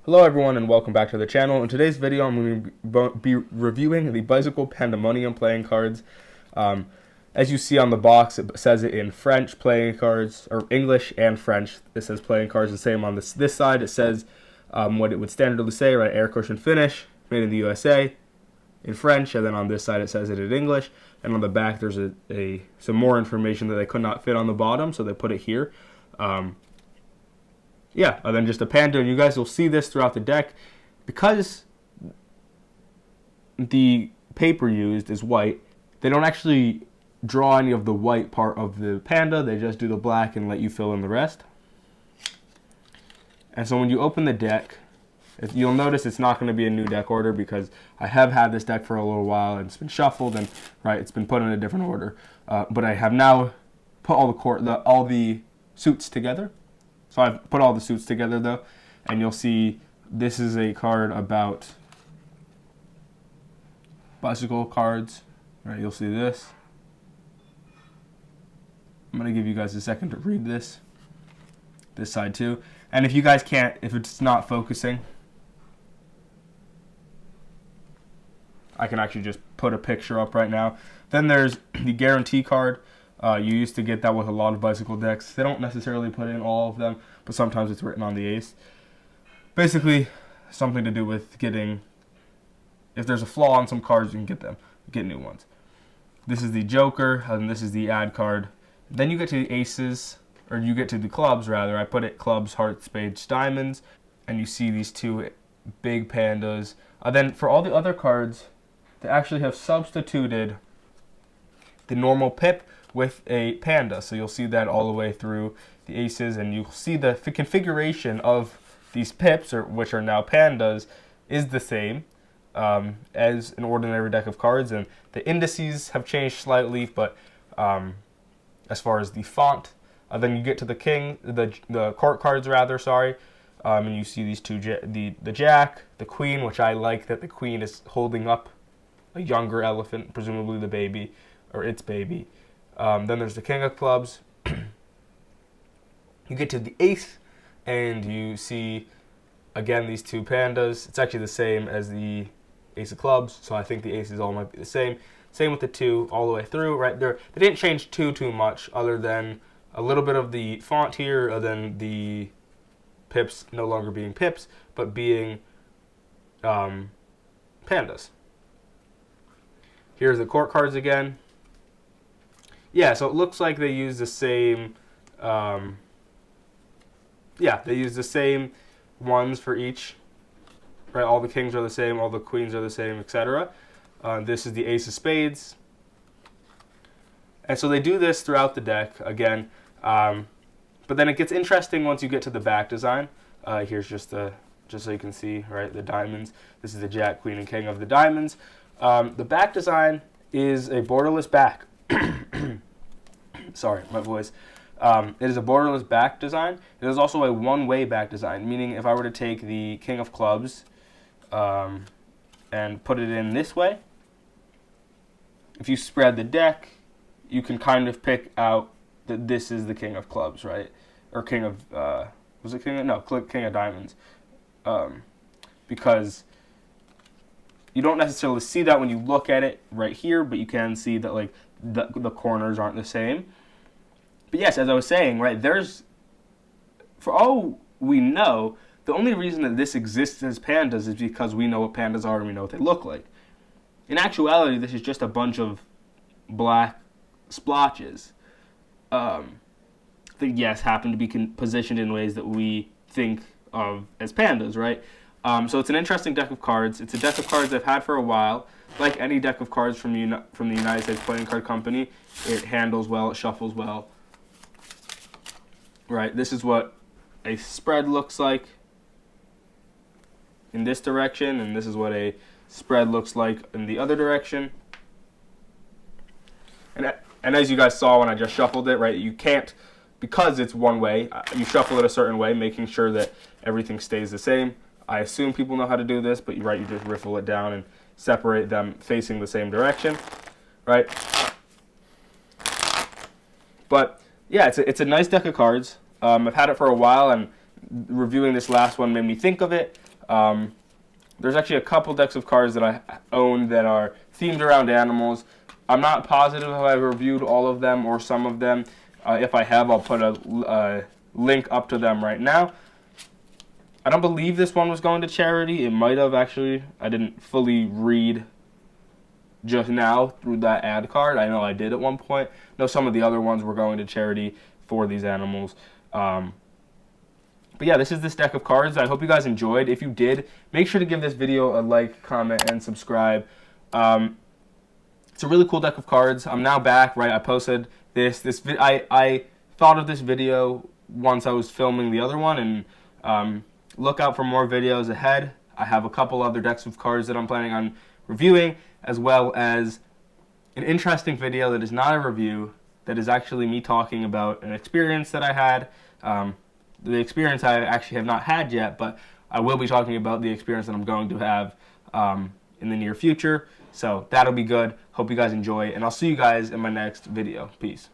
Hello everyone and welcome back to the channel. In today's video I'm going to be reviewing the Bicycle Pandamonium playing cards. As you see on the box, it says it in French playing cards, or English and French. It says playing cards. The same on this side. It says what it would standardly say, right? Air cushion finish, made in the USA in French, and then on this side it says it in English. And on the back there's some more information that they could not fit on the bottom, so they put it here. Yeah, and then just a panda, and you guys will see this throughout the deck. Because the paper used is white, they don't actually draw any of the white part of the panda, they just do the black and let you fill in the rest. And so when you open the deck, you'll notice it's not going to be a new deck order because I have had this deck for a little while and it's been shuffled and it's been put in a different order. But I have now put all the suits together. So I've put all the suits together though, and you'll see this is a card about bicycle cards. Right, you'll see this. I'm gonna give you guys a second to read this side too. And if you guys can't, if it's not focusing, I can actually just put a picture up right now. Then there's the guarantee card. You used to get that with a lot of bicycle decks. They don't necessarily put in all of them, but sometimes it's written on the ace. Basically, something to do with getting, if there's a flaw on some cards, you can get new ones. This is the Joker, and this is the ad card. Then you get to the aces, or you get to the clubs rather. I put it clubs, hearts, spades, diamonds, and you see these two big pandas. Then for all the other cards, they actually have substituted the normal pip with a panda, so you'll see that all the way through the aces, and you'll see the configuration of these pips, which are now pandas, is the same as an ordinary deck of cards, and the indices have changed slightly, but as far as the font, then you get to the king, the court cards rather, sorry, and you see these two, the jack, the queen, which I like that the queen is holding up a younger elephant, presumably the baby or its baby. Then there's the king of clubs. You get to the ace, and you see, again, these two pandas. It's actually the same as the ace of clubs, so I think the aces all might be the same. Same with the two all the way through, right there. They didn't change too much, other than a little bit of the font here, other than the pips no longer being pips, but being pandas. Here's the court cards again. Yeah, so it looks like they use the same, they use the same ones for each, right? All the kings are the same, all the queens are the same, etc. This is the ace of spades. And so they do this throughout the deck, again, but then it gets interesting once you get to the back design. Here's just so you can see, right, the diamonds. This is the jack, queen, and king of the diamonds. The back design is a borderless back. Sorry, my voice. It is a borderless back design. It is also a one-way back design, meaning if I were to take the king of clubs and put it in this way, if you spread the deck, you can kind of pick out that this is the king of clubs, right? Or king of, was it king of, no, king of diamonds. Because you don't necessarily see that when you look at it right here, but you can see that like the corners aren't the same. But yes, as I was saying, right, for all we know, the only reason that this exists as pandas is because we know what pandas are and we know what they look like. In actuality, this is just a bunch of black splotches that, yes, happen to be positioned in ways that we think of as pandas, right? So it's an interesting deck of cards. It's a deck of cards I've had for a while. Like any deck of cards from the United States Playing Card Company, it handles well, it shuffles well. Right, this is what a spread looks like in this direction, and this is what a spread looks like in the other direction. And as you guys saw when I just shuffled it, right, you can't, because it's one way, you shuffle it a certain way, making sure that everything stays the same. I assume people know how to do this, but right, you just riffle it down and separate them facing the same direction, right? But yeah, it's a nice deck of cards. I've had it for a while, and reviewing this last one made me think of it. There's actually a couple decks of cards that I own that are themed around animals. I'm not positive if I've reviewed all of them or some of them. If I have, I'll put a link up to them right now. I don't believe this one was going to charity. It might have, actually. I didn't fully read just now through that ad card. I know I did at one point. No, some of the other ones were going to charity for these animals. But yeah, this is this deck of cards. I hope you guys enjoyed. If you did, make sure to give this video a like, comment, and subscribe. It's a really cool deck of cards. I'm now back, right? I posted I thought of this video once I was filming the other one, and look out for more videos ahead. I have a couple other decks of cards that I'm planning on reviewing, as well as an interesting video that is not a review, that is actually me talking about an experience that I had. The experience I actually have not had yet, but I will be talking about the experience that I'm going to have in the near future. So that'll be good. Hope you guys enjoy, and I'll see you guys in my next video. Peace.